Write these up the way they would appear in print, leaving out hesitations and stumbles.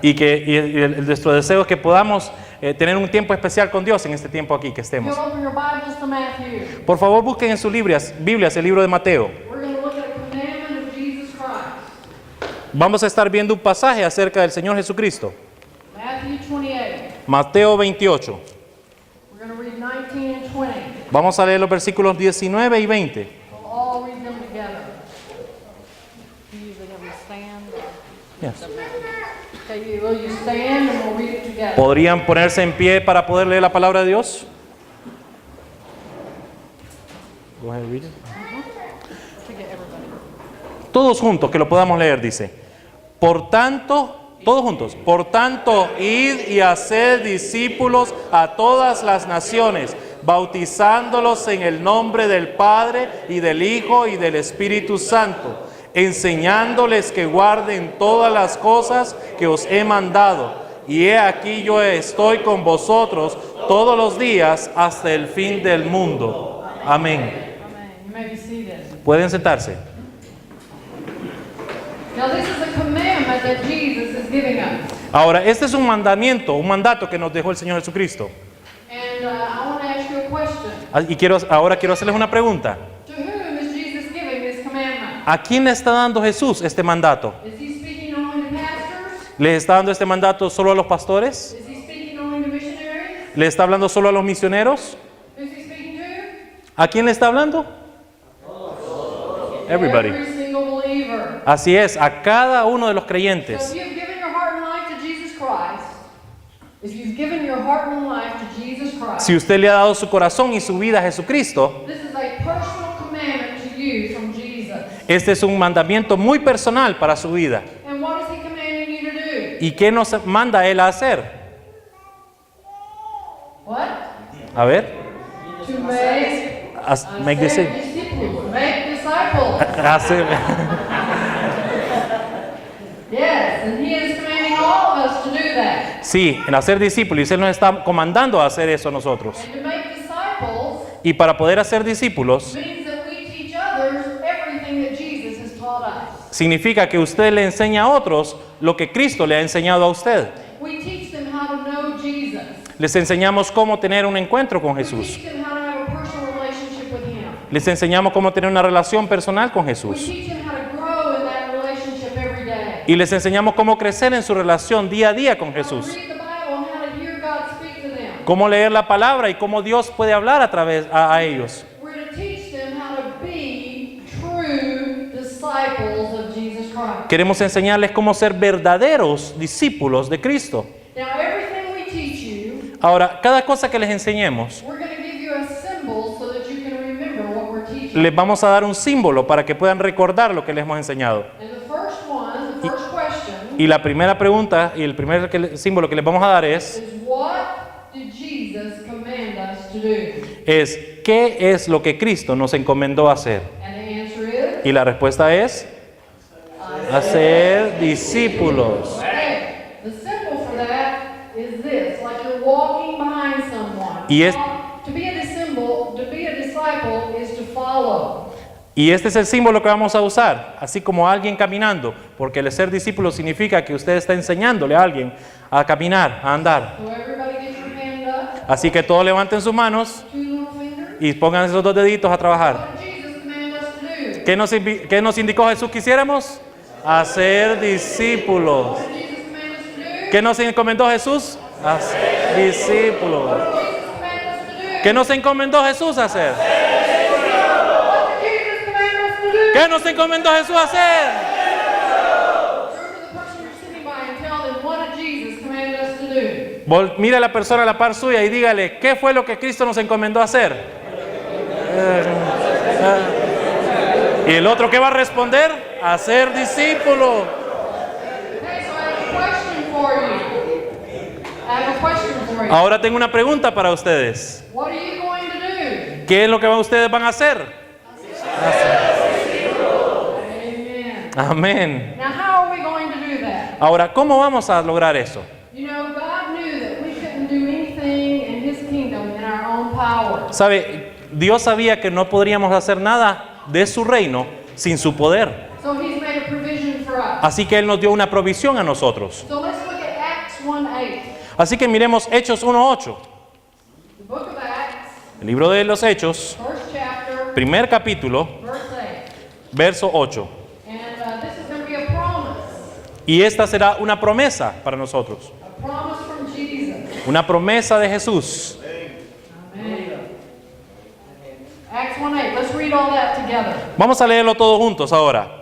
Y nuestro deseo es que podamos tener un tiempo especial con Dios en este tiempo aquí que estemos. Por favor, busquen en sus Biblias el libro de Mateo. Vamos a estar viendo un pasaje acerca del Señor Jesucristo. Mateo 28. Vamos a leer los versículos 19 y 20. Yes. ¿Podrían ponerse en pie para poder leer la palabra de Dios? Go ahead, read it. Todos juntos, que lo podamos leer, dice. Por tanto, todos juntos. Por tanto, id y haced discípulos a todas las naciones, bautizándolos en el nombre del Padre y del Hijo y del Espíritu Santo, enseñándoles que guarden todas las cosas que os he mandado. Y he aquí yo estoy con vosotros todos los días hasta el fin del mundo. Amén. Pueden sentarse. Ahora, este es un mandato que nos dejó el Señor Jesucristo. Y ahora quiero hacerles una pregunta. ¿A quién le está dando Jesús este mandato? ¿Le está dando este mandato solo a los pastores? ¿Le está hablando solo a los misioneros? ¿A quién le está hablando? Everybody. Así es, a cada uno de los creyentes. Si usted le ha dado su corazón y su vida a Jesucristo, este es un mandamiento muy personal para su vida. ¿Y qué nos manda Él a hacer? A ver. Make disciples. Sí, en hacer discípulos. Y Él nos está comandando a hacer eso a nosotros. Y para poder hacer discípulos, significa que usted le enseña a otros lo que Cristo le ha enseñado a usted. Les enseñamos cómo tener un encuentro con Jesús. Les enseñamos cómo tener una relación personal con Jesús. Y les enseñamos cómo crecer en su relación día a día con Jesús. Cómo leer la palabra y cómo Dios puede hablar a través a ellos. Queremos enseñarles cómo ser verdaderos discípulos de Cristo. Ahora, cada cosa que les enseñemos, les vamos a dar un símbolo para que puedan recordar lo que les hemos enseñado. Y la primera pregunta y el primer símbolo que les vamos a dar es ¿qué es lo que Cristo nos encomendó hacer? Y la respuesta es hacer discípulos. Y este es el símbolo que vamos a usar, así como alguien caminando, porque el ser discípulo significa que usted está enseñándole a alguien a caminar, a andar. Así que todos levanten sus manos y pongan esos dos deditos a trabajar. ¿Qué nos indicó Jesús que hiciéramos? Hacer discípulos. ¿Qué nos encomendó Jesús? Hacer discípulos. ¿Qué nos encomendó Jesús a hacer? ¿Qué nos encomendó Jesús a hacer? Mira a la persona a la par suya y dígale, ¿qué fue lo que Cristo nos encomendó a hacer? ¿Y el otro qué va a responder? A ser discípulo. Ahora tengo una pregunta para ustedes. ¿Qué es lo que ustedes van a hacer? Amén. Ahora, ¿cómo vamos a lograr eso? ¿Sabe? Dios sabía que no podríamos hacer nada de su reino sin su poder. Así que Él nos dio una provisión a nosotros. So let's look at Acts 1:8. Así que miremos Hechos 1:8. The book of Acts, El libro de los Hechos, first chapter, primer capítulo, verse 8. verso 8. And this is going to be a promise. Y esta será una promesa para nosotros. A promise from Jesus. Una promesa de Jesús. Amen. Acts 1:8. Let's read all that together. Vamos a leerlo todos juntos ahora.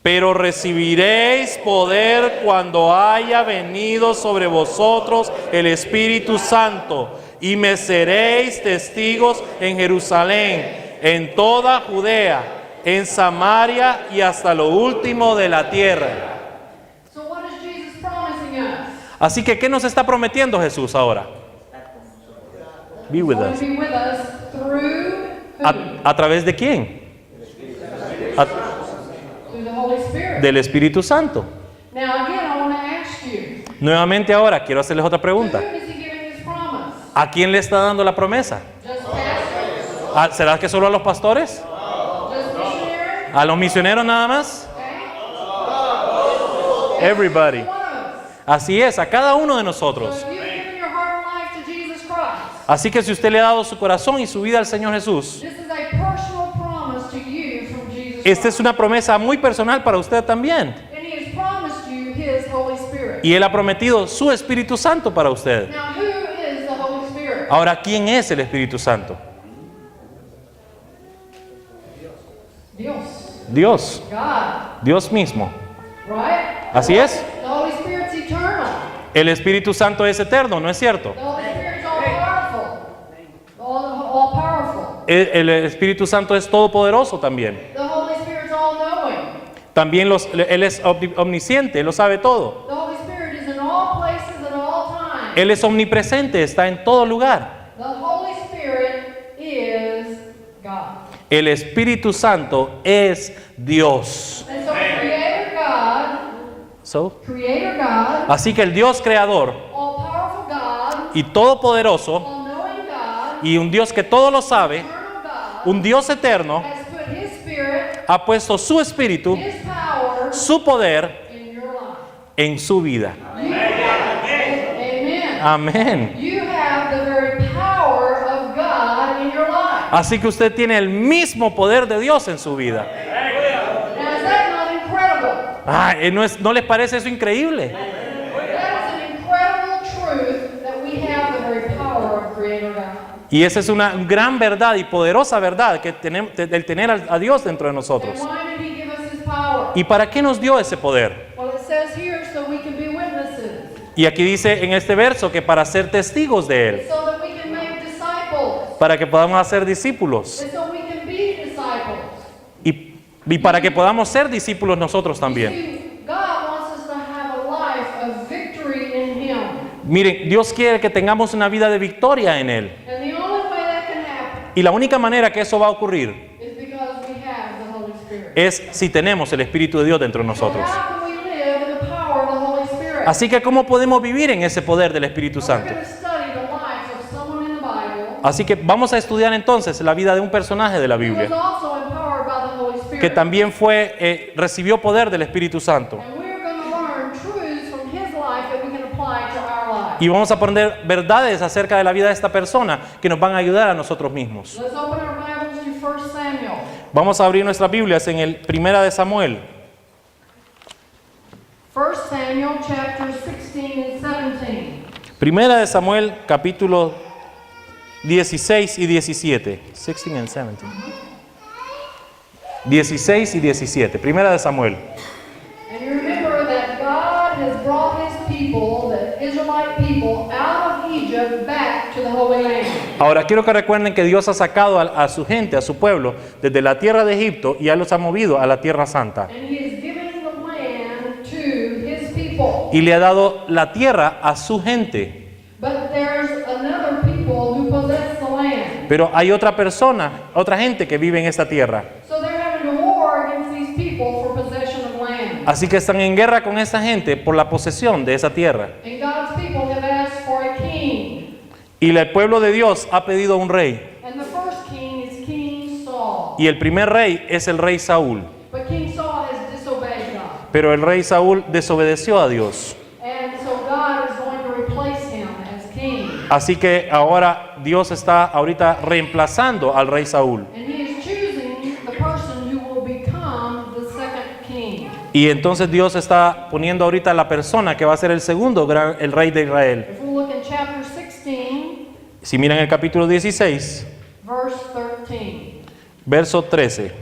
Pero recibiréis poder cuando haya venido sobre vosotros el Espíritu Santo, y me seréis testigos en Jerusalén, en toda Judea, en Samaria y hasta lo último de la tierra. So what is Jesus promising us? Así que, ¿qué nos está prometiendo Jesús ahora? Be with He's going us. to be with us through who? ¿A través de quién? Through the Holy Spirit. Del Espíritu Santo. Now again, I want to ask you, Nuevamente ahora, quiero hacerles otra to pregunta. whom is he giving this promise? ¿A quién le está dando la promesa? Just pastors? ¿Será que solo a los pastores? Just missionaries? ¿A los misioneros nada más? Okay? Everybody. One of us. Así es, a cada uno de So nosotros. if you've given your heart and life to Jesus Christ, Así que si usted le ha dado su corazón y su vida al Señor Jesús, this is a personal promise to you from Jesus esta es Christ. una promesa muy personal para usted también. And he has promised you his Holy Spirit. Y Él ha prometido su Espíritu Santo para usted. Now who is the Holy Spirit? Ahora, ¿quién es el Espíritu Santo? Dios. Dios, God. Dios mismo. Right? Así es. The Holy Spirit's eternal. El Espíritu Santo es eterno, ¿no es cierto? The Holy Spirit's all powerful. All powerful. El Espíritu Santo es todopoderoso también. The Holy Spirit's all knowing. También Él es omnisciente, Él lo sabe todo. The Holy Spirit is in all places at all times. Él es omnipresente, está en todo lugar. The Holy Spirit is God. El Espíritu Santo es Dios. And so Creator God, Así que el Dios creador all powerful God, y todopoderoso all knowing God, y un Dios que todo lo sabe, eternal God, un Dios eterno, has put His Spirit, ha puesto su espíritu, His power su poder in your life. en su vida. Amen. Amén. You have the very power of God in your life. Así que usted tiene el mismo poder de Dios en su vida. Now, is that not incredible? ¿No les parece eso increíble? That is an incredible truth that we have the very power of Creator God. Y esa es una gran verdad y poderosa verdad que tenemos, el tener a Dios dentro de nosotros. And why did He give us His power? ¿Y para qué nos dio ese poder? Well, it says here so we can be witnesses, Y aquí dice en este verso que para ser testigos de Él, so that we can make disciples, para que podamos hacer discípulos and so we can be disciples. y para que podamos ser discípulos nosotros también. See, God wants us to have a life of victory in Him. Miren, Dios quiere que tengamos una vida de victoria en Él. And the only way that can happen Y la única manera que eso va a ocurrir is because we have the Holy Spirit. es si tenemos el Espíritu de Dios dentro de So nosotros. how can we live in the power of the Holy Spirit? Así que ¿cómo podemos vivir en ese poder del Espíritu We're Santo? going to study the life of someone in the Bible Así que vamos a estudiar entonces la vida de un personaje de la who was Biblia also empowered by the Holy Spirit. que también recibió poder del Espíritu Santo. And we're going to learn truths from his life that we can apply to our life. Y vamos a aprender verdades acerca de la vida de esta persona que nos van a ayudar a nosotros mismos. Let's open our Bibles to 1 Samuel. Vamos a abrir nuestras Biblias en el Primera de Samuel. 1 Samuel chapter 16 and 17. Primera de Samuel, capítulo 16 y 17. 16 and 17. 16 y 17. Primera de Samuel. And you remember that God has brought his people, the Israelite people, out of Egypt back to the Holy Land. Ahora quiero que recuerden que Dios ha sacado a su gente, a su pueblo, desde la tierra de Egipto y ya los ha movido a la tierra santa. And he is giving the land to his people. Y le ha dado la tierra a su gente. But there's another people who possess the land. Pero hay otra persona, otra gente que vive en esta tierra. So they're having to war against these people for possession of land. Así que están en guerra con esa gente por la posesión de esa tierra. And God's people have asked for a king. Y el pueblo de Dios ha pedido un rey. And the first king is King Saul. Y el primer rey es el rey Saúl. But King Saul has disobeyed God. Pero el rey Saúl desobedeció a Dios. And so God is going to replace him as king. Así que ahora Dios está ahorita reemplazando al rey Saúl. And he is choosing the person who will become the second king. Y entonces Dios está poniendo ahorita la persona que va a ser el segundo el rey de Israel. If we look in chapter 16, Si miran el capítulo 16, verse 13. verso 13. If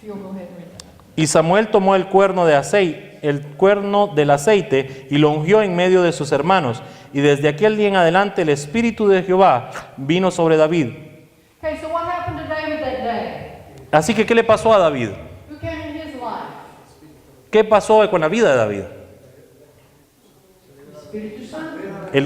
you'll go ahead and read that. Y Samuel tomó el cuerno del aceite y lo ungió en medio de sus hermanos. Y desde aquel día en adelante el Espíritu de Jehová vino sobre David. Okay, so what happened to David that day? Así que, ¿qué le pasó a David? Who came in his life? ¿Qué pasó con la vida de David? Espíritu Santo. El,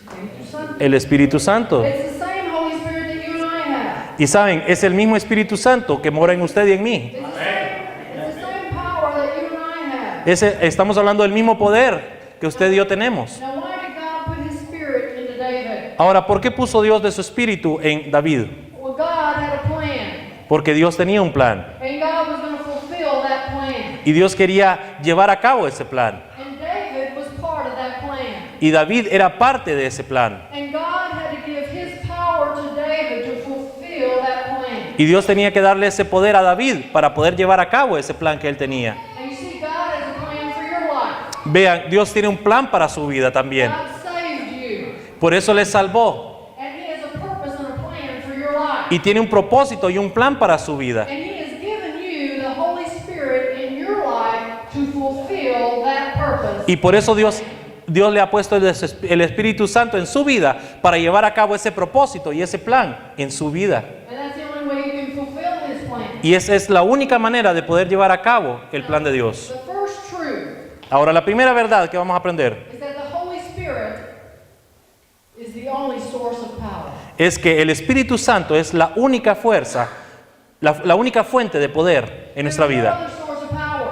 Espíritu Santo. el Espíritu Santo. It's the same Holy Spirit that you and I have. Y saben, es el mismo Espíritu Santo que mora en usted y en mí. It's the same power that you and I have. Estamos hablando del mismo poder que usted y yo tenemos. Now, why did God put His Spirit into David? Ahora, ¿por qué puso Dios de su Espíritu en David? Well, God had a plan, Porque Dios tenía un plan. and God was going to fulfill that plan. Y Dios quería llevar a cabo ese plan. And David was part of that plan. Y David era parte de ese plan. And God had to give His power to David to fulfill that plan. Y Dios tenía que darle ese poder a David para poder llevar a cabo ese plan que él tenía. And you see, God has a plan for your life. Vean, Dios tiene un plan para su vida también. God saved you. Por eso le salvó. And He has a purpose and a plan for your life. Y tiene un propósito y un plan para su vida. And He has given you the Holy Spirit in your life to fulfill that purpose. Y por eso Dios le ha puesto el Espíritu Santo en su vida para llevar a cabo ese propósito y ese plan en su vida. And that's the only way you can fulfill His plan. Y esa es la única manera de poder llevar a cabo el plan de Dios. The first truth Ahora, la primera verdad que vamos a aprender is that the Holy Spirit is the only source of power. es que el Espíritu Santo es la única fuerza, la única fuente de poder en nuestra There's no vida. other source of power.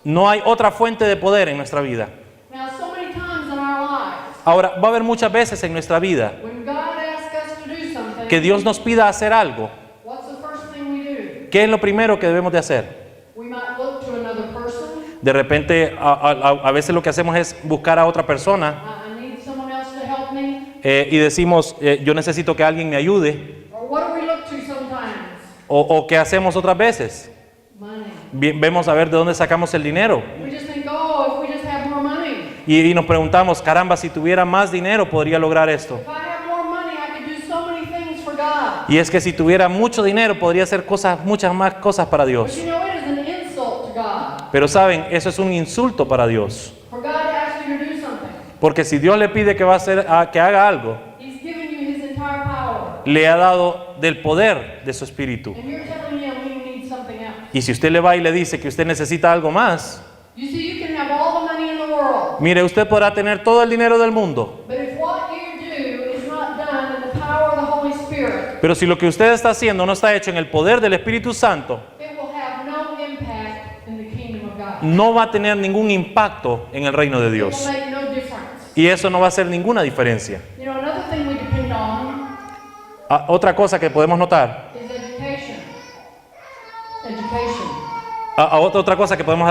No hay otra fuente de poder en nuestra vida. Now, so many times in our lives, Ahora, va a haber muchas veces en nuestra vida when God asks us to do something, que Dios nos pida hacer algo. what's the first thing we do? ¿Qué es lo primero que debemos de hacer? We might look to another person. De repente, a veces lo que hacemos es buscar a otra persona I need someone else to help me. y decimos, yo necesito que alguien me ayude. Or what do we look to sometimes? O ¿qué hacemos otras veces? Money. Vemos a ver de dónde sacamos el dinero. We just think, oh, if we just have more money. Y nos preguntamos, caramba, si tuviera más dinero podría lograr esto. If I have more money, I could do so many things for God. Y es que si tuviera mucho dinero podría hacer muchas más cosas para But Dios. you know, it is an insult to God. Pero saben, eso es un insulto para Dios. For God to ask you to do something. Porque si Dios le pide que que haga algo, He's given you His entire power. le ha dado del poder de su espíritu. And you're telling Him you need something else. Y si usted le va y le dice que usted necesita algo más, You see, you can have all the money in the world. mire, usted podrá tener todo el dinero del mundo. But if what you do is not done in the power of the Holy Spirit, Pero si lo que usted está haciendo no está hecho en el poder del Espíritu Santo, it will have no impact in the kingdom of God. no va a tener ningún impacto en el reino de It will Dios. make no difference. Y eso no va a hacer ninguna diferencia. You know, another thing we depend on Otra cosa que podemos notar, is education. Education. otra cosa que podemos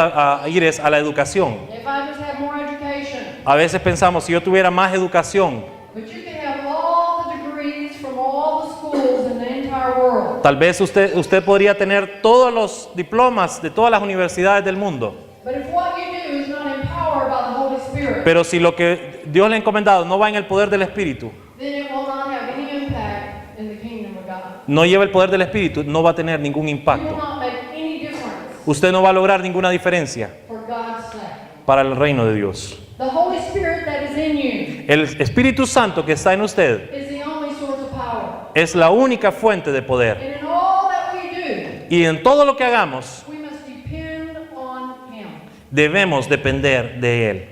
ir es a la educación. If I just have more education, A veces pensamos, si yo tuviera más educación, but you can have all the degrees from all the schools in the entire world. tal vez usted podría tener todos los diplomas de todas las universidades del mundo. But if what you do is not empowered by the Holy Spirit, Pero si lo que Dios le ha encomendado no va en el poder del Espíritu, then it will not have any impact in the kingdom of God. no lleva el poder del Espíritu, no va a tener ningún You will impacto. not make any difference Usted no va a lograr ninguna diferencia for God's sake. para el reino de Dios. The Holy Spirit that is in you El Espíritu Santo que está en usted is the only source of power. es la única fuente de poder. And in all that we do, Y en todo lo que hagamos, we must depend on Him. debemos depender de Él.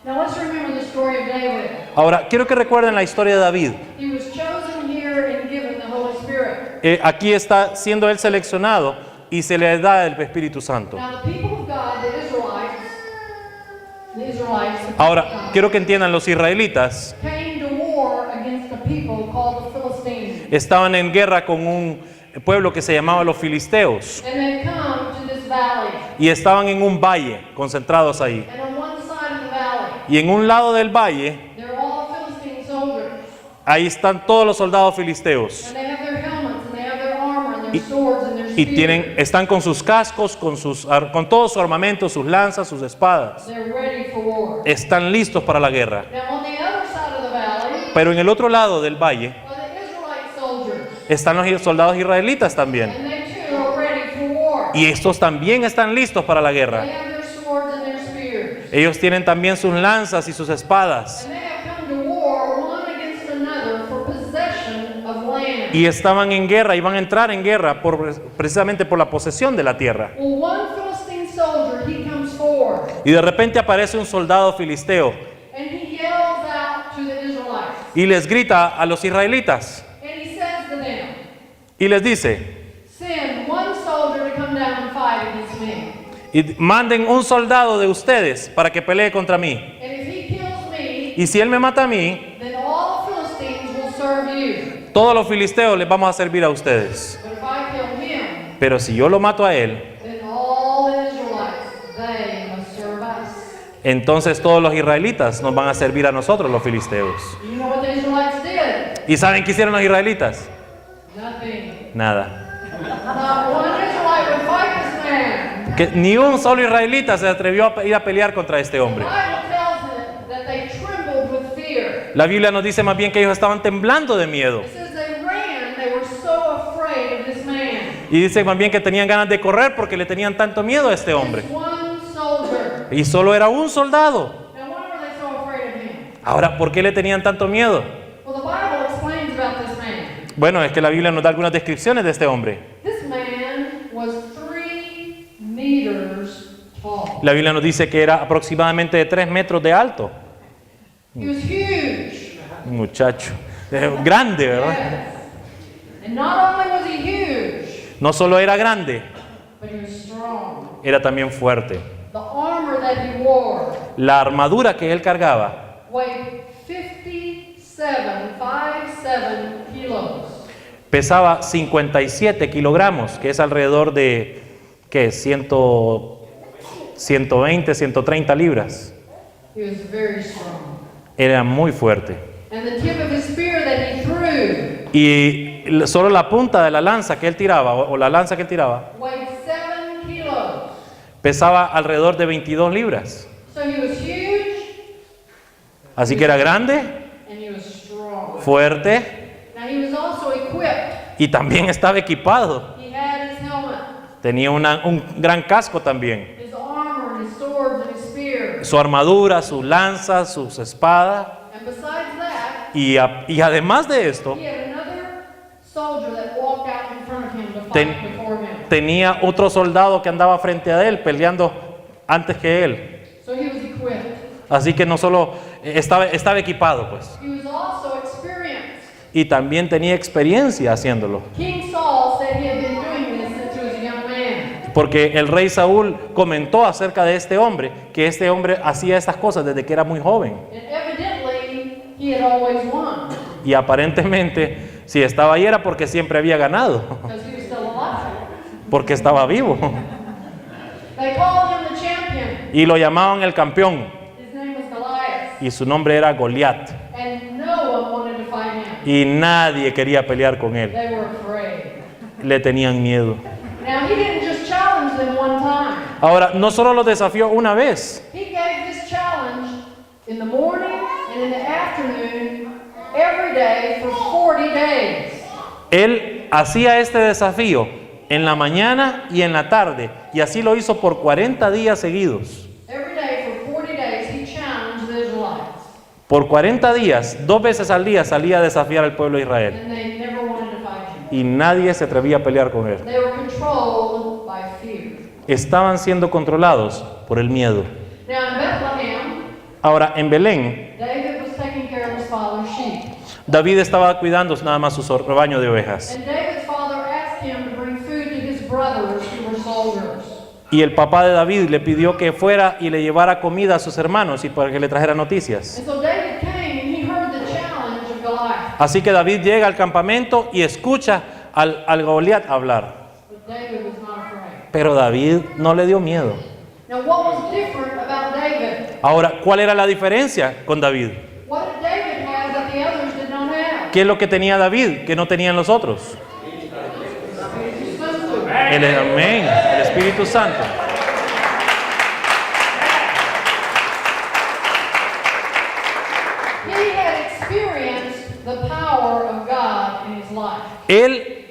Now let's remember the story of David. Ahora, quiero que recuerden la historia de David. He was chosen here and given the Holy Spirit. Aquí está siendo él seleccionado y se le da el Espíritu Santo. Now the people of God, the Israelites, the people of Ahora, God, quiero que entiendan, los israelitas came to war against the people called the Philistines. estaban en guerra con un pueblo que se llamaba los filisteos. And they come to this this valley. y estaban en un valle, concentrados ahí. And on one side of the valley, Y en un lado del valle, there are all Philistine soldiers. ahí están todos los soldados filisteos. And they have their helmets, and they have their armor, and their swords, and their Y spears. están con sus cascos, con todo su armamento, sus lanzas, sus espadas. They're ready for war. Están listos para la guerra. Now on the other side of the valley Pero en el otro lado del valle are the Israelite soldiers. están los soldados israelitas también. And they too are ready for war. Y estos también están listos para la They guerra. have their swords and their spears. Ellos tienen también sus lanzas y sus espadas. And they have come to war one against another for possession of land. Y estaban en guerra, iban a entrar en guerra precisamente por la posesión de la tierra. Well, one Philistine soldier, he comes forward, Y de repente aparece un soldado filisteo and he yells out to the Israelites. y les grita a los israelitas And he says to them, y les dice, send one soldier to come down and fight against me. y manden un soldado de ustedes para que pelee contra mí. And if he kills me, Y si él me mata a mí, then all the Philistines will serve you. todos los filisteos les vamos a servir a ustedes. But if I kill him, Pero si yo lo mato a él, then all the Israelites, they must serve us. entonces todos los israelitas nos van a servir a nosotros, los filisteos. You know what the Israelites did? ¿Y saben qué hicieron los israelitas? Nothing. Nada. Not one Israelite would fight this man. Que ni un solo israelita se atrevió a ir a pelear contra este The hombre. Bible tells it that they trembled with fear. La Biblia nos dice más bien que ellos estaban temblando de miedo. It says they ran, they were so afraid of this man. Y dice más bien que tenían ganas de correr porque le tenían tanto miedo a este hombre. This one soldier. Y solo era un soldado. Now why were they so afraid of him? Ahora, ¿por qué le tenían tanto miedo? Well, the Bible explains about this man. Bueno, es que la Biblia nos da algunas descripciones de este hombre. This man was 3 meters tall. La Biblia nos dice que era aproximadamente de 3 metros de alto. He was huge. Un muchacho. Grande, ¿verdad? Yes. And not only was he huge, No solo era grande, but he was strong. era también fuerte. The armor that he wore La armadura que él cargaba weighed 57 kilos. pesaba 57 kilogramos, que es alrededor de, ¿qué? 120, 130 libras. He was very strong. Era muy fuerte. And the tip of his spear that he threw Y solo la punta de la lanza que él tiraba, o la lanza que él tiraba, weighed 7 kilos. pesaba alrededor de 22 libras. So he was huge Así que era grande, and he was strong. fuerte Now he was also equipped. y también estaba equipado. He had his helmet, Tenía un gran casco también. his armor, his swords, and his spear. Su armadura, sus lanzas, sus espadas. And besides that, Y además de esto, he had another soldier that walked out in front of him to Ten- fight before him. tenía otro soldado que andaba frente a él peleando antes que él. So he was equipped. Así que no solo estaba equipado, pues, He was also experienced. y también tenía experiencia haciéndolo. King Saul said he had been doing this since he was a young man. Porque el rey Saúl comentó acerca de este hombre, que este hombre hacía estas cosas desde que era muy joven. And evidently, he had always won Y aparentemente, si estaba ahí era porque siempre había ganado, because he was still alive. porque estaba vivo. They called him the champion. Y lo llamaban el campeón, His name was Goliath. y su nombre era Goliat. And no one wanted to fight him. Y nadie quería pelear con él, They were afraid. le tenían miedo. Now, he didn't just challenge them one time. Ahora, no solo los desafió una vez, He gave this challenge in the morning and in the afternoon every day for 40 days. él hacía este desafío en la mañana y en la tarde, y así lo hizo por 40 días seguidos. Every day for 40 days, he challenged the Israelites. Por 40 días, 2 veces al día salía a desafiar al pueblo de Israel, And they never wanted to fight him. y nadie se atrevía a pelear con él. They were controlled by fear. Estaban siendo controlados por el miedo. Now in Bethlehem, Ahora, en Belén, David was taking care of his father's sheep. David estaba cuidando nada más su rebaño de ovejas. And David's father asked him to bring food to his brothers who were soldiers. Y el papá de David le pidió que fuera y le llevara comida a sus hermanos y para que le trajera noticias. And so David came and he heard the challenge of Goliath. Así que David llega al campamento y escucha al Goliat hablar. But David was not afraid. Pero David no le dio miedo. Now, what was different about David? Ahora, ¿cuál era la diferencia con David? What did David have that the others did not have? ¿Qué es lo que tenía David que no tenían los otros? Amén, el Espíritu Santo. He had experienced the power of God in his life.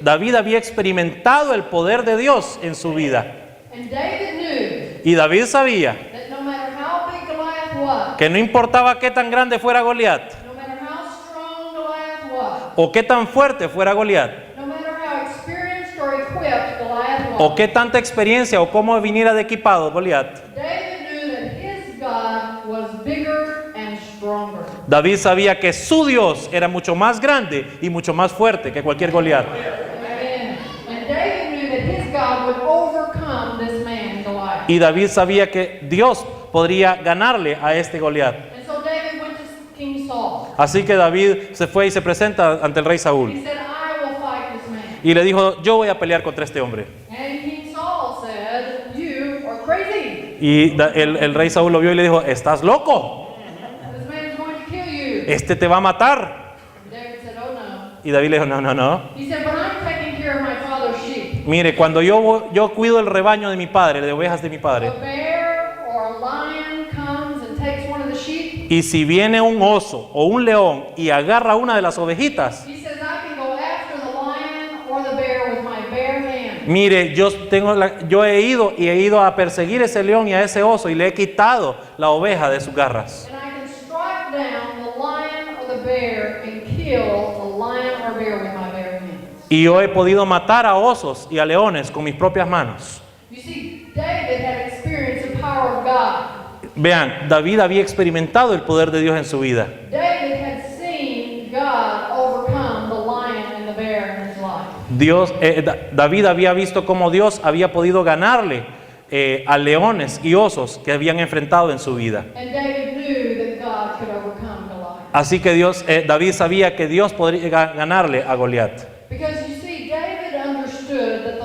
David había experimentado el poder de Dios en su vida. And David knew Y David sabía that no matter how big Goliath was, que no importaba qué tan grande fuera Goliat, no matter how strong Goliath was, o qué tan fuerte fuera Goliat, no matter how experienced or equipped Goliath was, o qué tanta experiencia o cómo viniera de equipado Goliat, David knew that his God was bigger and stronger. David sabía que su Dios era mucho más grande y mucho más fuerte que cualquier Goliat. Amen. And David knew that his God would overcome this man, Goliath. Y David sabía que Dios podría ganarle a este Goliat. And so David went to King Saul. Así que David se fue y se presenta ante el rey He Saúl. said, I will fight this man. Y le dijo, yo voy a pelear contra este hombre. And King Saul said, you are crazy. Y el rey Saúl lo vio y le dijo, estás loco, This man is going to kill you. este te va a matar. David said, oh no. Y David le dijo, no. He said, but I'm taking care of my father's sheep. Mire, cuando yo cuido el rebaño de mi padre, de ovejas de mi A padre, bear or a lion comes and takes one of the sheep. y si viene un oso o un león y agarra una de las ovejitas, He says, I can go after the lion or the bear with my bare hand. mire, yo he ido a perseguir ese león y a ese oso y le he quitado la oveja de sus garras. And I can strike down the lion or the bear and kill the lion or bear with my bare hands. Y yo he podido matar a osos y a leones con mis propias manos. You see, David had experienced the power of God. Vean, David había experimentado el poder de Dios en su vida. David had seen God overcome the lion and the bear in his life. David había visto cómo Dios había podido ganarle a leones y osos que habían enfrentado en su vida. And David knew that God could overcome Goliath. Así que David sabía que Dios podría ganarle a Goliat. Because you see, David understood that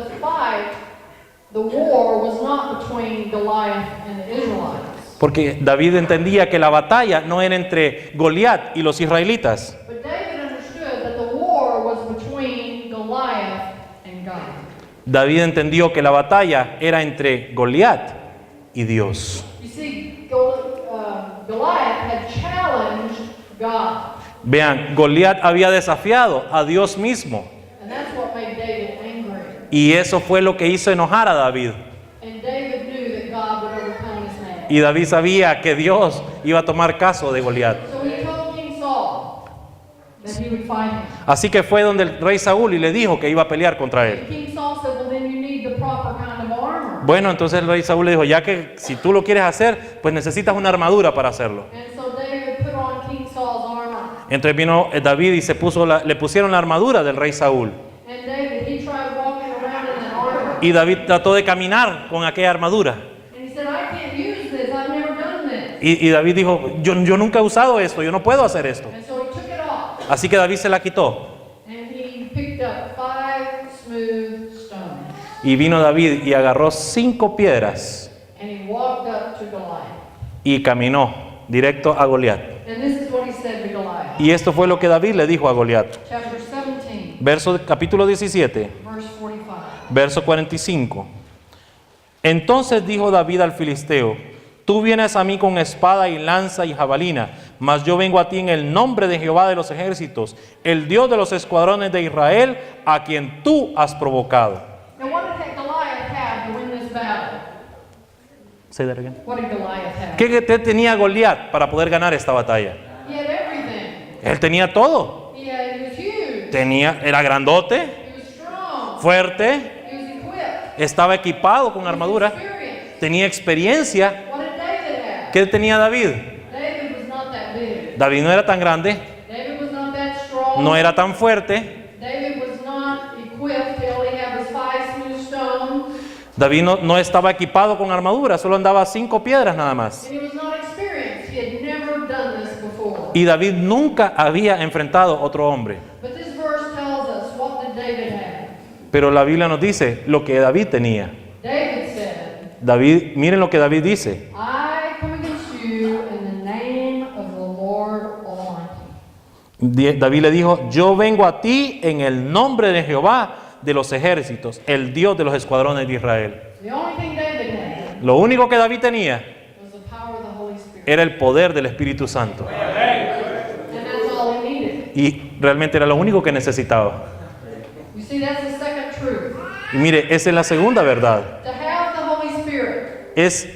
the war was not between Goliath and the Israelites. Porque David entendía que la batalla no era entre Goliat y los israelitas. But David understood that the war was between Goliath and God. David entendió que la batalla era entre Goliat y Dios. You see, Goliath had challenged God. Vean, Goliat había desafiado a Dios mismo. And that's what made David angry. Y eso fue lo que hizo enojar a David. And David knew that God would overcome this man. Y David sabía que Dios iba a tomar caso de Goliat. So he told King Saul that he would fight him. Así que fue donde el rey Saúl y le dijo que iba a pelear contra él. And King Saul said, well, then you need the proper kind of armor. Bueno, entonces el rey Saúl le dijo, ya que si tú lo quieres hacer, pues necesitas una armadura para hacerlo. And so David put on King Saul's armor. Entonces vino David y le pusieron la armadura del rey Saúl. And David, he tried walking around in that armor. Y David trató de caminar con aquella armadura. And he said, I can't use this. I've never done this. Y David dijo, yo nunca he usado esto, yo no puedo hacer esto. And so he took it off. Así que David se la quitó. And he picked up 5 smooth stones. Y vino David y agarró 5 piedras And he walked up to Goliath. y caminó directo a Goliat. And this is what he said to Goliath. Y esto fue lo que David le dijo a Goliat. Chapter 17, Capítulo 17, verse 45. verso 45. Entonces dijo David al filisteo, tú vienes a mí con espada y lanza y jabalina, mas yo vengo a ti en el nombre de Jehová de los ejércitos, el Dios de los escuadrones de Israel, a quien tú has provocado. Now, what did Goliath have to win this battle? Say that again. What did Goliath have? ¿Qué tenía Goliat para poder ganar esta batalla? He had everything. Él tenía todo. He was huge. Era grandote, He was strong. fuerte, He was equipped. estaba equipado con armadura, Experienced. tenía experiencia. What did David have? ¿Qué tenía David? David was not that big. David no era tan grande, David was not that strong. no era tan fuerte. David was not equipped. He only had his 5 smooth stones. David no estaba equipado con armadura, solo andaba 5 piedras nada más. And he was not experienced. He had never done this before. Y David nunca había enfrentado a otro hombre. But this verse tells us, what did David have? Pero la Biblia nos dice lo que David tenía. David David, miren lo que David dice. I come against you in the name of the Lord Almighty. David le dijo, yo vengo a ti en el nombre de Jehová de los ejércitos, el Dios de los escuadrones de Israel. The only thing David had Lo único que David tenía was the power of the Holy Spirit. era el poder del Espíritu Santo. And that's all he needed. Y realmente era lo único que necesitaba. You see, that's the second truth. Y mire, esa es la segunda verdad. To have the Holy Spirit, Es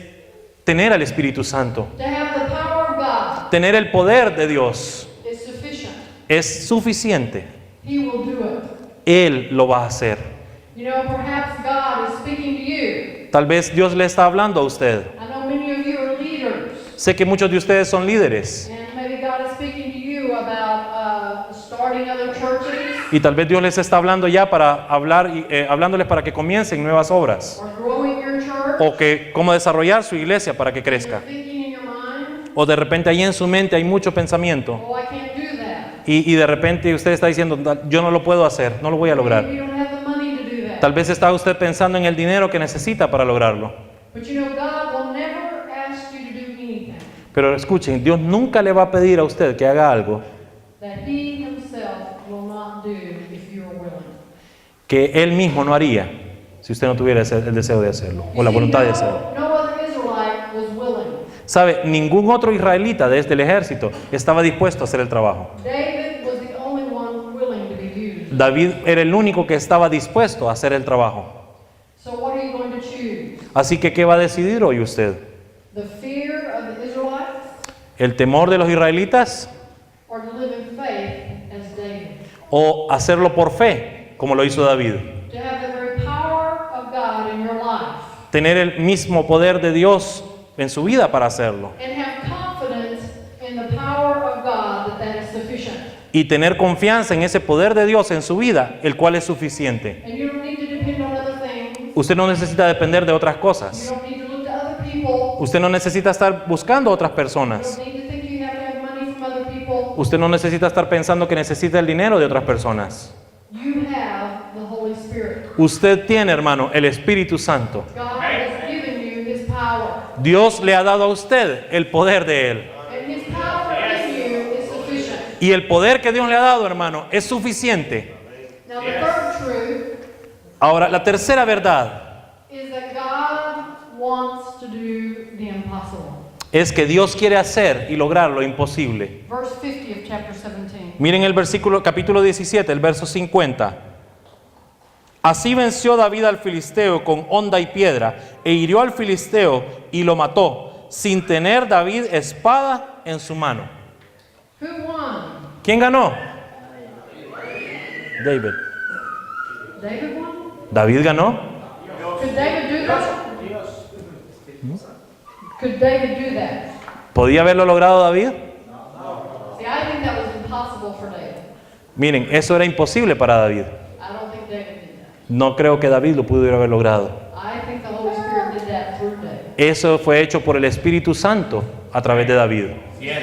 tener al Espíritu Santo. to have the power of God Tener el poder de Dios is sufficient. es suficiente. He will do it. Él lo va a hacer. You know, perhaps God is speaking to you. Tal vez Dios le está hablando a usted. I know many of you are leaders. Sé que muchos de ustedes son líderes. And maybe God is speaking to you about starting other churches Y tal vez Dios les está hablando ya para hablar, hablándoles para que comiencen nuevas obras. or growing your church. O que cómo desarrollar su iglesia para que You're crezca. thinking in your mind, O de repente ahí en su mente hay mucho pensamiento. oh, I can't do that. Y de repente usted está diciendo, yo no lo puedo hacer, no lo voy a lograr. Maybe you don't have the money to do that. Tal vez está usted pensando en el dinero que necesita para lograrlo. But you know, God will never ask you to do anything Pero escuchen, Dios nunca le va a pedir a usted que haga algo that He Himself will not do if you're willing. que Él mismo no haría si usted no tuviera el deseo de hacerlo o la You see, voluntad de hacerlo. no other Israelite was willing. ¿Sabe? Ningún otro israelita desde el ejército estaba dispuesto a hacer el trabajo. David was the only one willing to be used. David era el único que estaba dispuesto a hacer el trabajo. So what are you going to choose? Así que, ¿qué va a decidir hoy usted? The fear of the Israelites ¿El temor de los israelitas or to live in faith as David? o hacerlo por fe, como lo hizo David? To have the very power of God in your life Tener el mismo poder de Dios en su vida para hacerlo. and have confidence in the power of God that is sufficient. Y tener confianza en ese poder de Dios en su vida, el cual es suficiente. And you don't need to depend on other things. Usted no necesita depender de otras You cosas. don't need to look to other people. Usted no necesita estar buscando a otras You personas. don't need to think you have to have money from other people. Usted no necesita estar pensando que necesita el dinero de otras personas. You have the Holy Spirit. Usted tiene, hermano, el Espíritu Santo. God has given you His power. Dios le ha dado a usted el poder de Él. And His power in you is sufficient. Y el poder que Dios le ha dado, hermano, es suficiente. Now the third truth Ahora, la tercera verdad is that God wants to do the impossible. es que Dios quiere hacer y lograr lo imposible. Verse 50 of chapter 17. Miren el versículo, capítulo 17, el verso 50. Así venció David al filisteo con honda y piedra, e hirió al filisteo y lo mató, sin tener David espada en su mano. Who won? ¿Quién ganó? David. David won? ¿David ganó? Could David do that? Could David do that? ¿Podía haberlo logrado David? See, I think that was impossible for David. Miren, eso era imposible para David. I don't think David did that. No creo que David lo pudiera haber logrado. I think the Holy Spirit did that through David. Eso fue hecho por el Espíritu Santo a través de David. Yes.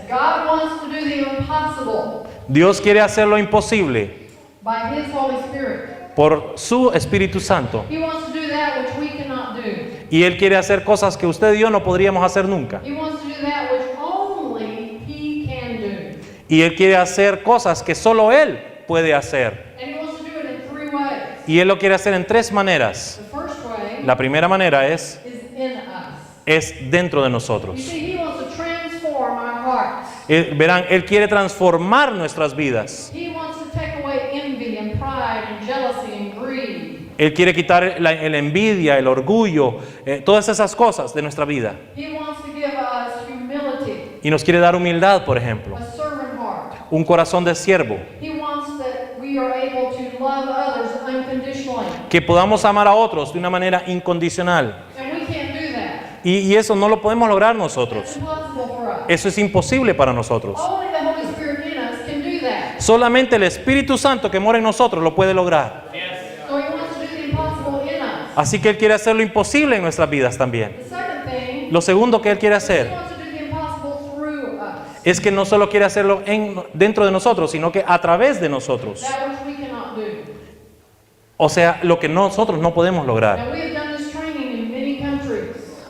God wants to do the impossible Dios quiere hacer lo imposible by His Holy Spirit. por su Espíritu Santo. He wants to do that which we cannot do. Y Él quiere hacer cosas que usted y yo no podríamos hacer nunca. He wants to do that which only He can do. Y Él quiere hacer cosas que solo Él puede hacer. And He wants to do it in three ways. Y Él lo quiere hacer en tres maneras. The first way La primera manera es is in us. dentro de You nosotros. see, He wants to transform our hearts. Verán, Él quiere transformar nuestras vidas. He wants to take away envy and pride and jealousy and greed. Él quiere quitar la envidia, el orgullo, todas esas cosas de nuestra vida. He wants to give us humility, Y nos quiere dar humildad, por ejemplo. a servant heart. Un corazón de siervo. He wants that we are able to love others unconditionally. Que podamos amar a otros de una manera incondicional. And we can't do that. Y eso no lo podemos lograr It's nosotros. impossible for us. Eso es imposible para nosotros. Only the Holy Spirit in us can do that. Solamente el Espíritu Santo que mora en nosotros lo puede lograr. So He wants to do the impossible in us. Así que Él quiere hacer lo imposible en nuestras vidas también. The second thing, Lo segundo que Él quiere He hacer wants to do the impossible through us. es que no solo quiere hacerlo dentro de nosotros, sino que a través de nosotros. That which we cannot do. O sea, lo que nosotros no podemos lograr. Now we have done this training in many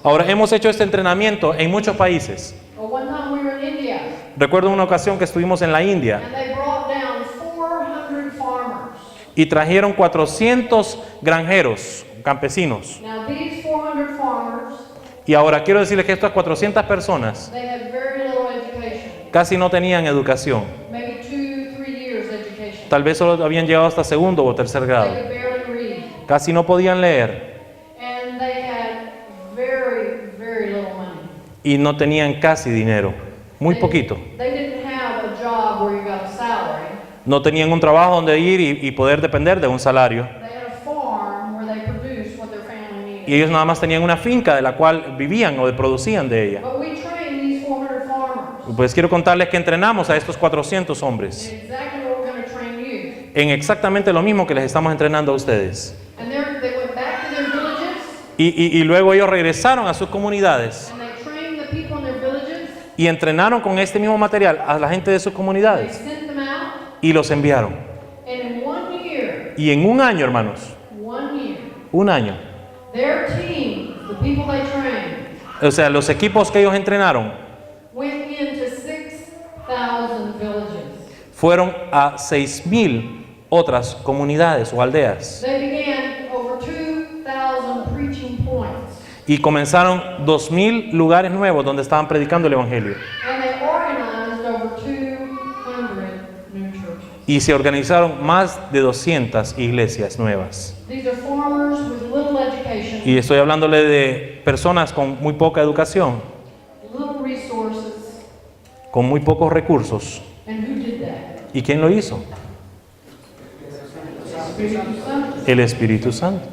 Ahora, hemos hecho este entrenamiento en muchos países. One time we were in India, Recuerdo una ocasión que estuvimos en la India and they brought down 400 farmers. y trajeron 400 granjeros, campesinos. Now these 400 farmers, Y ahora quiero decirles que estas 400 personas they had very little education, casi no tenían educación. maybe 2-3 years education. Tal vez solo habían llegado hasta segundo o tercer They grado. could barely read, Casi no podían leer and they had very, very little money. y no tenían casi dinero. Muy poquito. They didn't have a job where you got a salary. No tenían un trabajo donde ir y poder depender de un salario. They had a farm where they produced what their family needed. Y ellos nada más tenían una finca de la cual vivían o producían de ella. But we trained these 400 farmers. Pues quiero contarles que entrenamos a estos 400 hombres Exactly what we're going to train you. en exactamente lo mismo que les estamos entrenando a ustedes. And they went back to their villages, Y luego ellos regresaron a sus comunidades and they trained the people in their villages. y entrenaron con este mismo material a la gente de sus They comunidades sent them out, y los enviaron. and in 1 year, Y en un año, hermanos, 1 year, un año, their team, the people they trained, o sea, los equipos que ellos entrenaron went into 6,000 villages. fueron a 6,000 otras comunidades o aldeas They began over 2,000 preaching points, y comenzaron 2,000 lugares nuevos donde estaban predicando el evangelio and they organized over 200 new churches. y se organizaron más de 200 iglesias nuevas. These are farmers with little education, Y estoy hablándole de personas con muy poca educación, little resources, con muy pocos recursos. and who did that? ¿Y quién lo hizo? Espíritu Santo. El Espíritu Santo.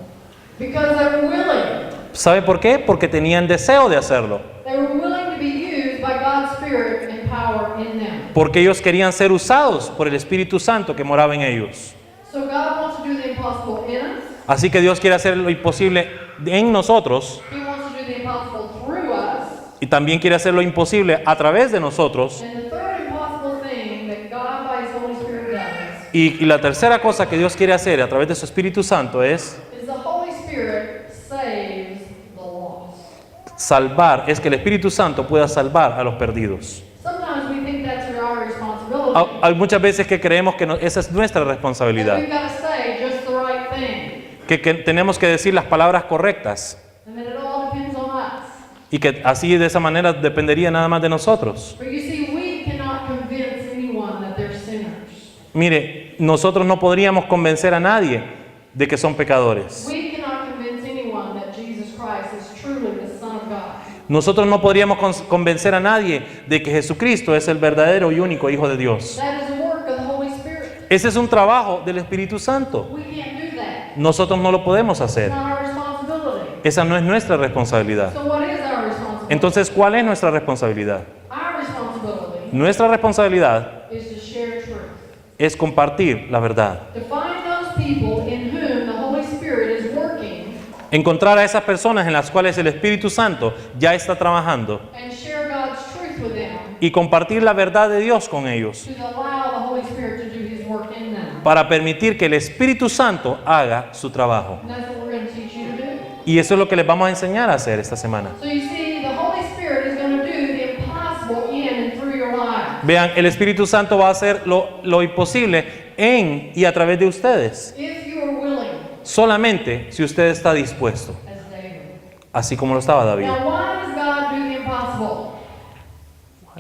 Because they were willing. ¿Sabe por qué? Porque tenían deseo de hacerlo. They were willing to be used by God's Spirit and power in them. Porque ellos querían ser usados por el Espíritu Santo que moraba en ellos. So God wants to do the impossible in us. Así que Dios quiere hacer lo imposible en nosotros He wants to do the impossible through us. y también quiere hacer lo imposible a través de nosotros. And the third impossible thing that God by His Holy Spirit does Y la tercera cosa que Dios quiere hacer a través de su Espíritu Santo es is the Holy Spirit saves the lost. salvar, es que el Espíritu Santo pueda salvar a los perdidos. Sometimes we think that's our responsibility. Hay muchas veces que creemos que esa es nuestra That responsabilidad, we've got to say just the right thing. que tenemos que decir las palabras correctas And that it all depends on us. y que así de esa manera dependería nada más de nosotros. But you see, we cannot convince anyone that they're sinners. Mire, nosotros no podríamos convencer a nadie de que son pecadores. We cannot convince anyone that Jesus Christ is truly the Son of God. Nosotros no podríamos convencer a nadie de que Jesucristo es el verdadero y único Hijo de Dios. That is the work of the Holy Spirit. Ese es un trabajo del Espíritu Santo. We can't do that. Nosotros no lo podemos It's hacer. not our responsibility. Esa no es nuestra responsabilidad. So what is our responsibility? Entonces, ¿cuál es nuestra responsabilidad? Our responsibility Nuestra responsabilidad is to share truth. es compartir la verdad. To find those people in whom the Holy Spirit is working Encontrar a esas personas en las cuales el Espíritu Santo ya está trabajando and share God's truth with them y compartir la verdad de Dios con ellos to allow the Holy Spirit to do His work in them. para permitir que el Espíritu Santo haga su trabajo. And that's what we're going to teach you to do. Y eso es lo que les vamos a enseñar a hacer esta semana. So you see, the Holy Spirit is going to do the impossible in and through your life. Vean, el Espíritu Santo va a hacer lo imposible en y a través de ustedes. If you are willing, Solamente si usted está dispuesto, as David. así como lo estaba David. Now, why does God do the impossible?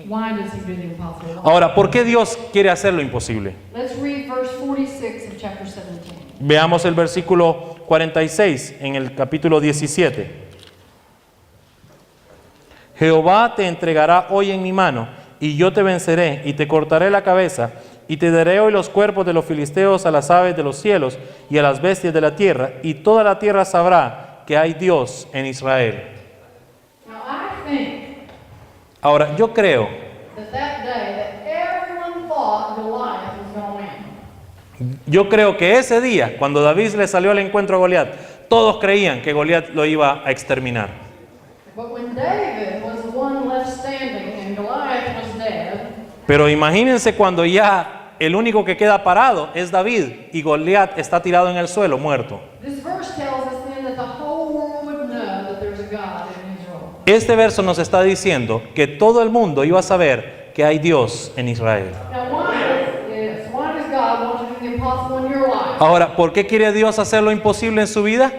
Why does He do the impossible? Ahora, ¿por qué Dios quiere hacer lo imposible? Let's read verse 46 of chapter 17. Veamos el versículo 46 en el capítulo 17. Jehová te entregará hoy en mi mano, y yo te venceré, y te cortaré la cabeza, y te daré hoy los cuerpos de los filisteos a las aves de los cielos, y a las bestias de la tierra, y toda la tierra sabrá que hay Dios en Israel. Now, I think Ahora, yo creo that day that everyone thought Goliath was going to win. Yo creo que ese día, cuando David le salió al encuentro a Goliat, todos creían que Goliat lo iba a exterminar. But when David was the one left standing and Goliath was dead, Pero imagínense cuando ya el único que queda parado es David y Goliat está tirado en el suelo, muerto. this verse tells us then that the whole world would know that there's a God in Israel. Este verso nos está diciendo que todo el mundo iba a saber que hay Dios en Israel. Now, one is God wants to do the impossible in your life. Ahora, ¿por qué quiere Dios hacer lo imposible en su vida?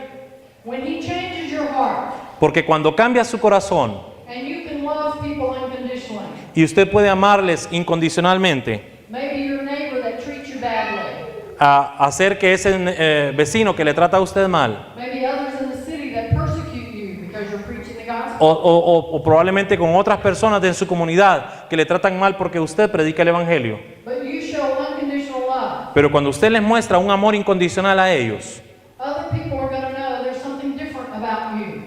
When He changes your heart, Porque cuando cambia su corazón and you can love people unconditionally. y usted puede amarles incondicionalmente, Maybe your neighbor that treats you badly. a hacer que ese vecino que le trata a usted mal, Maybe others in the city that persecute you because you're preaching the gospel. o probablemente con otras personas de su comunidad que le tratan mal porque usted predica el evangelio. But you show unconditional love. Pero cuando usted les muestra un amor incondicional a ellos, Other people are going to know there's something different about you.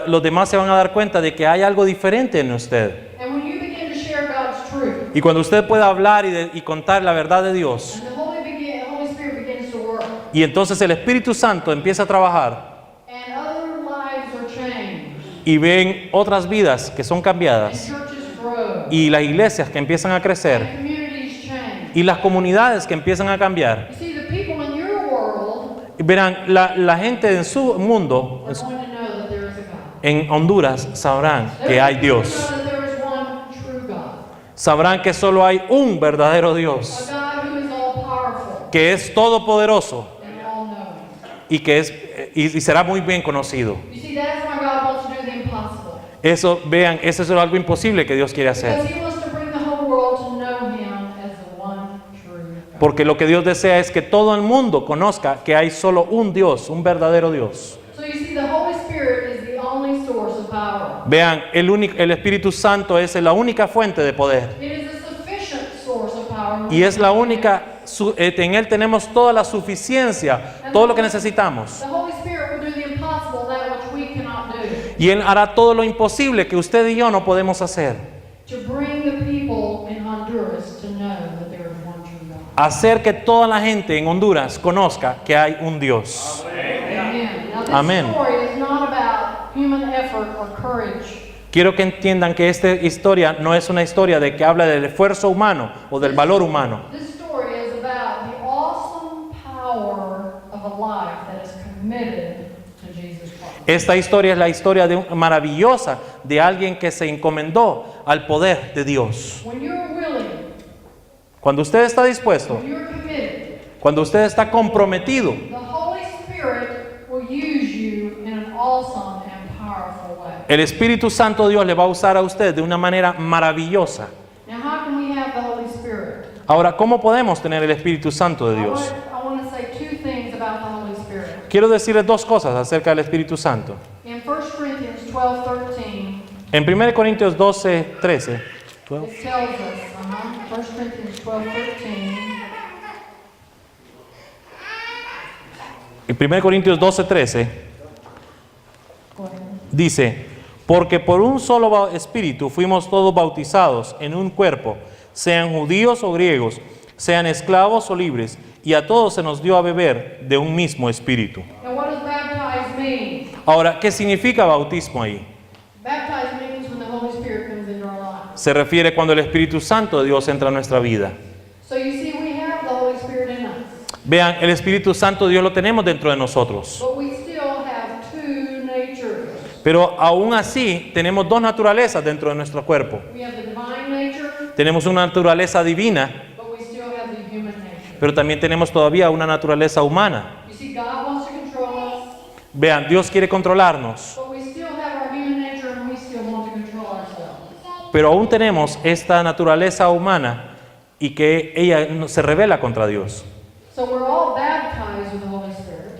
los demás se van a dar cuenta de que hay algo diferente en usted. And when you begin to share God's truth, Y cuando usted pueda hablar y contar la verdad de Dios, and the Holy Spirit begins to work, y entonces el Espíritu Santo empieza a trabajar and other lives are changed, y ven otras vidas que son and cambiadas, churches grow, y las iglesias que empiezan a and crecer, communities change. y las comunidades que empiezan a cambiar. You see, the people in your world Y verán, la gente en su mundo, are going to know that there is a God. en Honduras, sabrán que hay Dios. Know that there is one true God, Sabrán que solo hay un verdadero a Dios, God who is all powerful que es todopoderoso and all knowing. y que y será muy bien conocido. You see, that's why God wants to do the impossible. Eso, vean, eso es algo imposible que Dios quiere hacer. Because He wants to bring the whole world to know Him as the one true God. Porque lo que Dios desea es que todo el mundo conozca que hay solo un Dios, un verdadero Dios. So you see, the Holy Spirit is the only source of power. Vean, el Espíritu Santo es la única fuente de poder. It is a sufficient source of power. Y es la única, en Él tenemos toda la suficiencia, todo lo que necesitamos. The Holy Spirit will do the impossible, that which we cannot do, Y Él hará todo lo imposible que usted y yo no podemos hacer. to bring the people in Honduras to know that there is one true God. Hacer que toda la gente en Honduras conozca que hay un Dios. Amen. Now, this Amen. story is not about human effort or courage. Quiero que entiendan que esta historia no es una historia de que habla del esfuerzo humano o del valor humano. This story is about the awesome power of a life that is committed to Jesus Christ. Esta historia es la historia maravillosa de alguien que se encomendó al poder de Dios. When you're willing, Cuando usted está dispuesto, when you're committed, cuando usted está comprometido, the Holy Spirit will use you in an awesome and powerful way. el Espíritu Santo Dios le va a usar a usted de una manera maravillosa. Now, how can we have the Holy Spirit? Ahora, ¿cómo podemos tener el Espíritu Santo de Dios? I want to say two things about the Holy Spirit. Quiero decirles dos cosas acerca del Espíritu Santo. In 1 Corinthians 12:13, En 1 Corintios 12, 13, it tells us, 1 Corinthians 12:13, en 1 Corintios 12, 13, go ahead. dice, porque por un solo espíritu fuimos todos bautizados en un cuerpo, sean judíos o griegos, sean esclavos o libres, y a todos se nos dio a beber de un mismo espíritu. Now, what does baptize mean? Ahora, ¿qué significa bautismo ahí? Baptize means when the Holy Spirit comes into our lives. Se refiere cuando el Espíritu Santo de Dios entra en nuestra vida. So you see, we have the Holy Spirit in us, Vean, el Espíritu Santo de Dios lo tenemos dentro de nosotros. but we still have two natures. Pero aún así tenemos dos naturalezas dentro de nuestro cuerpo. We have the divine nature, Tenemos una naturaleza divina, but we still have the human nature. pero también tenemos todavía una naturaleza humana. You see, God wants to control us, Vean, Dios quiere controlarnos, but we still have our human nature and we still want to control ourselves. pero aún tenemos esta naturaleza humana y que ella se rebela contra Dios. So we're all baptized with the Holy Spirit.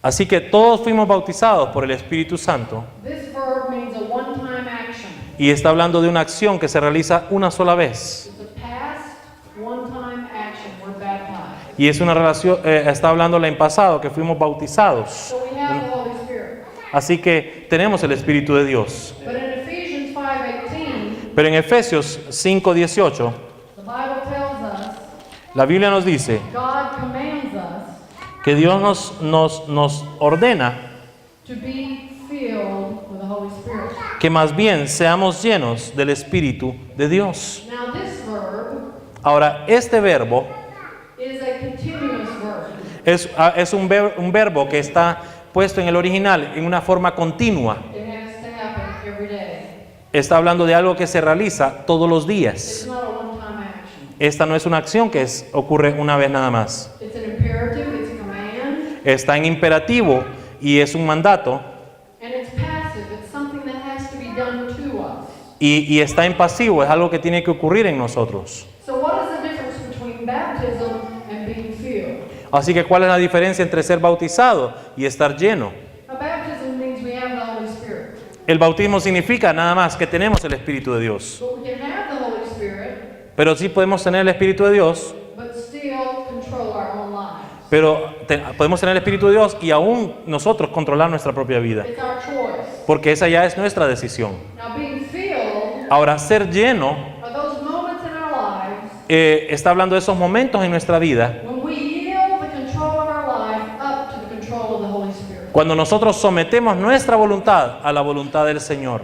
Así que todos fuimos bautizados por el Espíritu Santo This verb means a one-time action. y está hablando de una acción que se realiza una sola vez. It's a past, one-time action. We're baptized. Y es una relación, está hablando en pasado que fuimos bautizados. So we have the Holy Spirit. Así que tenemos el Espíritu de Dios. But in Ephesians 5:18, Pero en Efesios 5:18, the Bible tells us, la Biblia nos dice God commands us que Dios nos ordena to be filled with the Holy Spirit. que más bien seamos llenos del Espíritu de Dios. Now this verb Ahora, este verbo is a continuous verb. es un verbo que está puesto en el original en una forma continua. It has to happen every day. está hablando de algo que se realiza todos los It's días. not a one-time action. Esta no es una acción que ocurre una vez nada más. It's an imperative, it's a command, Está en imperativo y es un mandato. and it's passive. It's something that has to be done to us. Y está en pasivo, es algo que tiene que ocurrir en nosotros. So what is the difference between baptism and being filled? Así que, ¿cuál es la diferencia entre ser bautizado y estar lleno? Now, baptism means we have the Holy Spirit. El bautismo significa nada más que tenemos el Espíritu de Dios. But we can have the Holy Spirit, Pero sí podemos tener el Espíritu de Dios, but still control our own lives. pero podemos tener el Espíritu de Dios y aún nosotros controlar nuestra propia vida. It's our choice. Porque esa ya es nuestra decisión. Now, being filled Ahora, ser lleno are those moments in our lives está hablando de esos momentos en nuestra vida when we yield the control of our life up to the control of the Holy Spirit. cuando nosotros sometemos nuestra voluntad a la voluntad del Señor.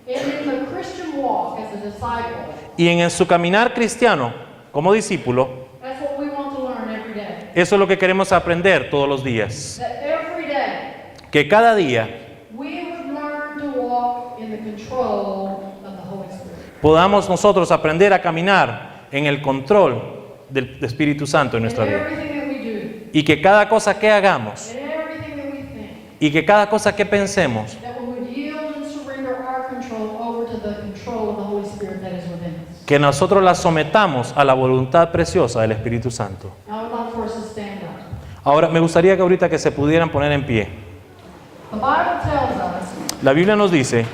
And in the Christian walk as a disciple, Y en su caminar cristiano como discípulo, that's what we want to learn every day. eso es lo que queremos aprender todos los días. That every day Que cada día we would learn to walk in the control of the Holy Spirit. podamos nosotros aprender a caminar en el control del Espíritu Santo en In nuestra vida. everything that we do, Y que cada cosa que hagamos in everything that we think, y que cada cosa que pensemos, that we would yield and surrender our control over to the control of the Holy Spirit that is within us. que nosotros la sometamos a la voluntad preciosa del Espíritu Santo. Now I would like for us to stand up. Ahora, me gustaría que ahorita que se pudieran poner en pie. The Bible tells us La Biblia nos dice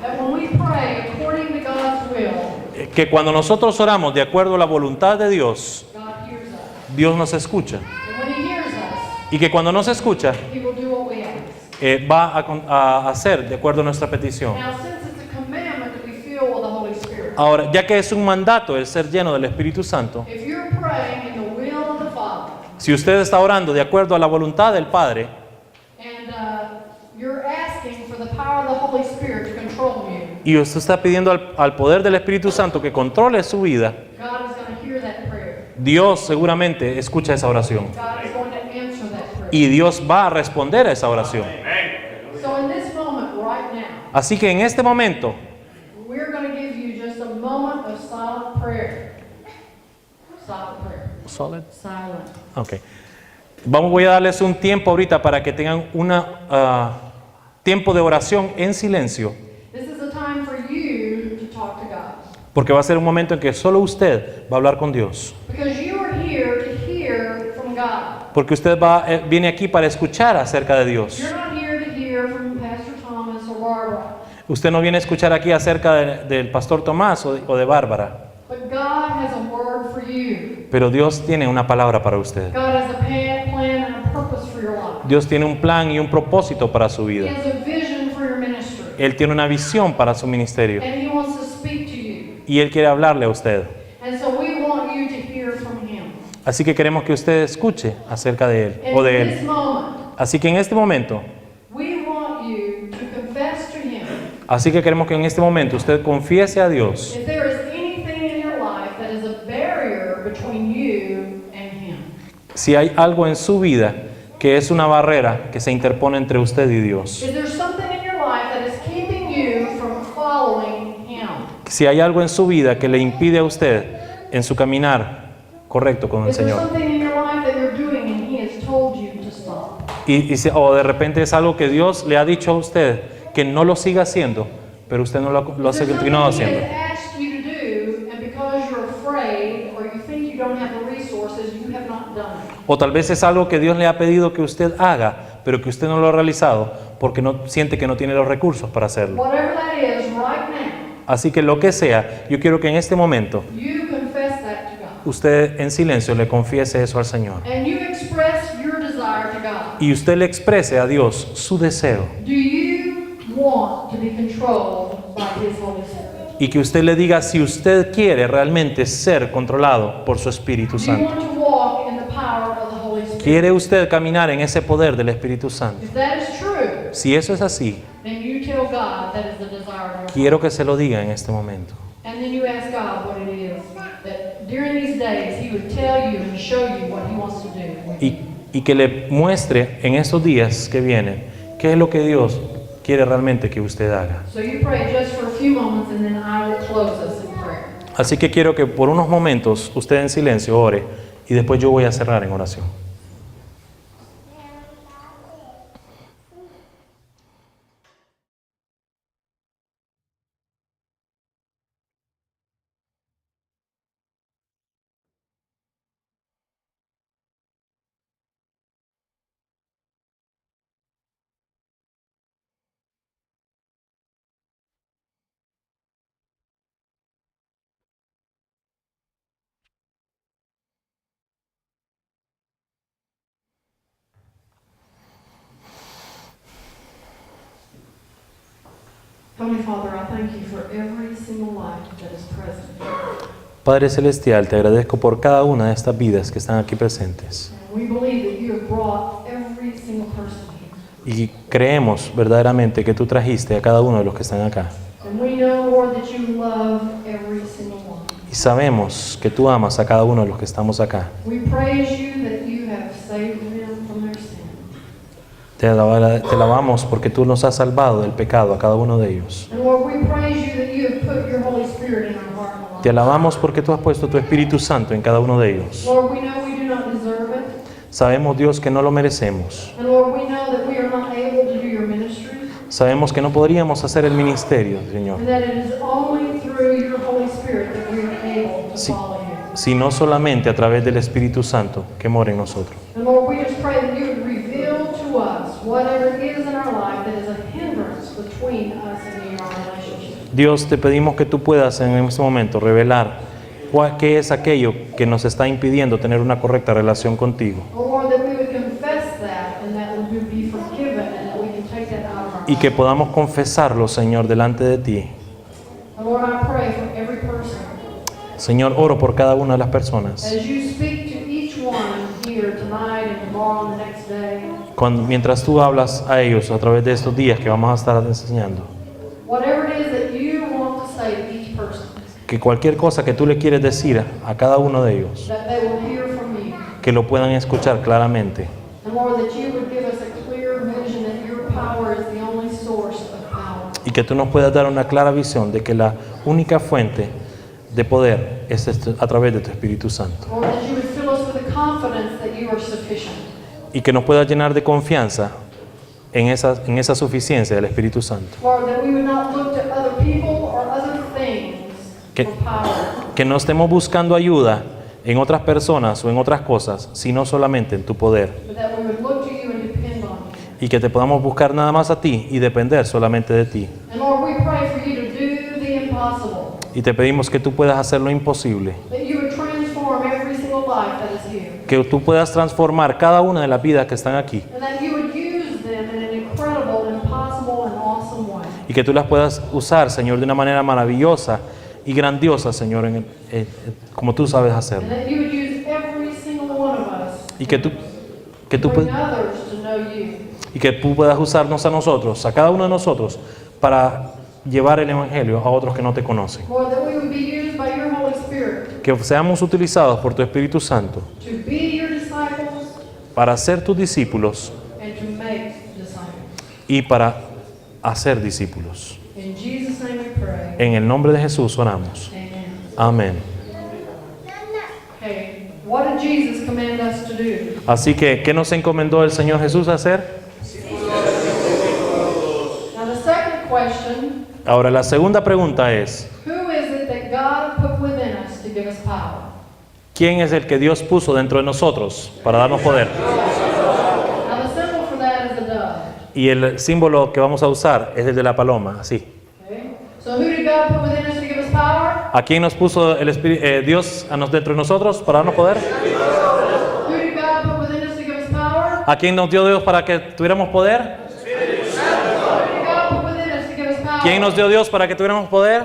that when we pray according to God's will, que cuando nosotros oramos de acuerdo a la voluntad de Dios, God hears us. Dios nos escucha. And when He hears us, Y que cuando nos escucha, He will do what we ask. va a hacer de acuerdo a nuestra petición. Now, since it's a commandment to be filled with the Holy Spirit, Ahora, ya que es un mandato el ser lleno del Espíritu Santo, if you're praying in the will of the Father, si usted está orando de acuerdo a la voluntad del Padre, and you're asking for the power of the Holy Spirit to control you, y usted está pidiendo al poder del Espíritu Santo que controle su vida, God is going to hear that prayer. Dios seguramente escucha esa oración. God is going to answer that prayer. Y Dios va a responder a esa oración. So in this moment right now, Así que en este momento, we're going to give you just a moment of silent prayer. Silent prayer. Silent. Okay. Voy a darles un tiempo ahorita para que tengan un tiempo de oración en silencio, This is a time for you to talk to God. porque va a ser un momento en que solo usted va a hablar con Dios. Because you are here to hear from God. Porque usted viene aquí para escuchar acerca de Dios. You're not here to hear from Pastor Thomas or Barbara. Usted no viene a escuchar aquí acerca del pastor Tomás o de Bárbara. But God has a word for you. Pero Dios tiene una palabra para usted. God has a plan and a purpose for your life. Dios tiene un plan y un propósito para su He vida. has a vision for your ministry. Él tiene una visión para su ministerio. And He wants to speak to you. Y Él quiere hablarle a usted. And so we want you to hear from Him. Así que queremos que usted escuche acerca de Él And o de in this Él. moment, Así que en este momento, we want you to confess to Him. así que queremos que en este momento usted confiese a Dios. If there is anything in your life that is a barrier between you and Him. Si hay algo en su vida que es una barrera que se interpone entre usted y Dios. Is there something in your life that is keeping you from following Him? Si hay algo en su vida que le impide a usted en su caminar correcto con el Is there Señor. something in your life that you're doing and He has told you to stop? O de repente es algo que Dios le ha dicho a usted que no lo siga haciendo, pero usted no lo ha Is there something continuado He haciendo. has asked you to do, and because you're afraid or you think you don't have the resources, you have not done it? O tal vez es algo que Dios le ha pedido que usted haga, pero que usted no lo ha realizado porque no siente que no tiene los recursos para hacerlo. Whatever that is, right now, Así que lo que sea, yo quiero que en este momento you confess that to God. usted en silencio le confiese eso al Señor. And you express your desire to God. Y usted le exprese a Dios su deseo. Do you want to be controlled by His Holy Spirit? Y que usted le diga si usted quiere realmente ser controlado por su Espíritu Do you Santo. want to walk in the power of the Holy Spirit? ¿Quiere usted caminar en ese poder del Espíritu Santo? If that is true, Si eso es así, then you tell God that is the desire of your heart. quiero que se lo diga en este momento. And then you ask God what it is. That during these days He would tell you and show you what He wants to do. Y que le muestre en estos días que vienen qué es lo que Dios quiere realmente que usted haga. So you pray just for a few moments and then I will close us in prayer. Así que quiero que por unos momentos usted en silencio ore y después yo voy a cerrar en oración. Heavenly Father, I thank you for every single life that is present. Padre Celestial, te agradezco por cada una de estas vidas que están aquí presentes. And we believe that you have brought every single person here. Y creemos verdaderamente que tú trajiste a cada uno de los que están acá. And we know, Lord, that you love every single one. Y sabemos que tú amas a cada uno de los que estamos acá. We praise you that you have saved them from their sin. Te alabamos porque tú nos has salvado del pecado a cada uno de ellos. And Lord, we praise you that you have put your Holy Spirit in our heart and life. Te alabamos porque tú has puesto tu Espíritu Santo en cada uno de ellos. Lord, we know we do not deserve it. Sabemos, Dios, que no lo merecemos. And Lord, we know that we are not able to do your ministry. Sabemos que no podríamos hacer el ministerio, Señor, And that it is only through your Holy Spirit that we are able to Sí. follow you. sino solamente a través del Espíritu Santo que mora en nosotros. And Lord, we just pray that you would reveal to us whatever it is in our life that is a hindrance between us and you, our relationship. Dios, te pedimos que tú puedas en este momento revelar qué es aquello que nos está impidiendo tener una correcta relación contigo. Oh Lord, that we would confess that and that we would be forgiven and that we can take that out of our Y que life. podamos confesarlo, Señor, delante de ti. And Lord, I pray for every person. Señor, oro por cada una de las personas. As you speak to each one here tonight and tomorrow and the next day, Mientras tú hablas a ellos a través de estos días que vamos a estar enseñando, whatever it is that you want to say to each person, que cualquier cosa que tú le quieres decir a cada uno de ellos, that they will hear from you. que lo puedan escuchar claramente. And Lord, that you would give us a clear vision that your power is the only source of power. Y que tú nos puedas dar una clara visión de que la única fuente de poder es a través de tu Espíritu Santo. Lord, that you would fill us with the confidence that you are sufficient. Y que nos puedas llenar de confianza en esa suficiencia del Espíritu Santo. Lord, that we would not look to other people or other things Que- for power. Que no estemos buscando ayuda en otras personas o en otras cosas, sino solamente en tu poder. But that we would look to you and depend on you. Y que te podamos buscar nada más a ti y depender solamente de ti. And Lord, we pray for you to do the impossible. Y te pedimos que tú puedas hacer lo imposible, That you would transform every single life that is here. que tú puedas transformar cada una de las vidas que están aquí And that you would use them in an incredible, impossible, and awesome way. y que tú las puedas usar, Señor, de una manera maravillosa y grandiosa, Señor, como tú sabes And hacerlo. that you would use every single one of us Y que tú to bring others to know you. y que tú puedas usarnos a nosotros, a cada uno de nosotros, para llevar el Evangelio a otros que no te conocen. Lord, that we would be used by your Holy Spirit Que seamos utilizados por tu Espíritu Santo to be your disciples para ser tus discípulos and to make disciples. y para hacer discípulos. In Jesus' name we pray. En el nombre de Jesús oramos. Amen. Amén. Okay, what did Jesus command us to do? Así que, ¿qué nos encomendó el Señor Jesús a hacer? Now the second question, Ahora, la segunda pregunta es, who is it that God put within us to give us power? ¿quién es el que Dios puso dentro de nosotros para darnos poder? Now the symbol for that is a dove. Y el símbolo que vamos a usar es el de la paloma, así. Okay? So who did God put within us to give us power? ¿A quién nos puso Dios dentro de nosotros para darnos poder? Who did God put within us to give us power? ¿A quién nos dio Dios para que tuviéramos poder? Who did God put within us to give us power? ¿Quién nos dio Dios para que tuviéramos poder?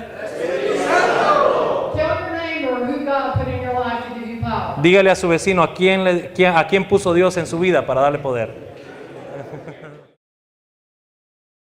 Tell your neighbor who God put in your life to give you power. Dígale a su vecino a quién puso Dios en su vida para darle poder.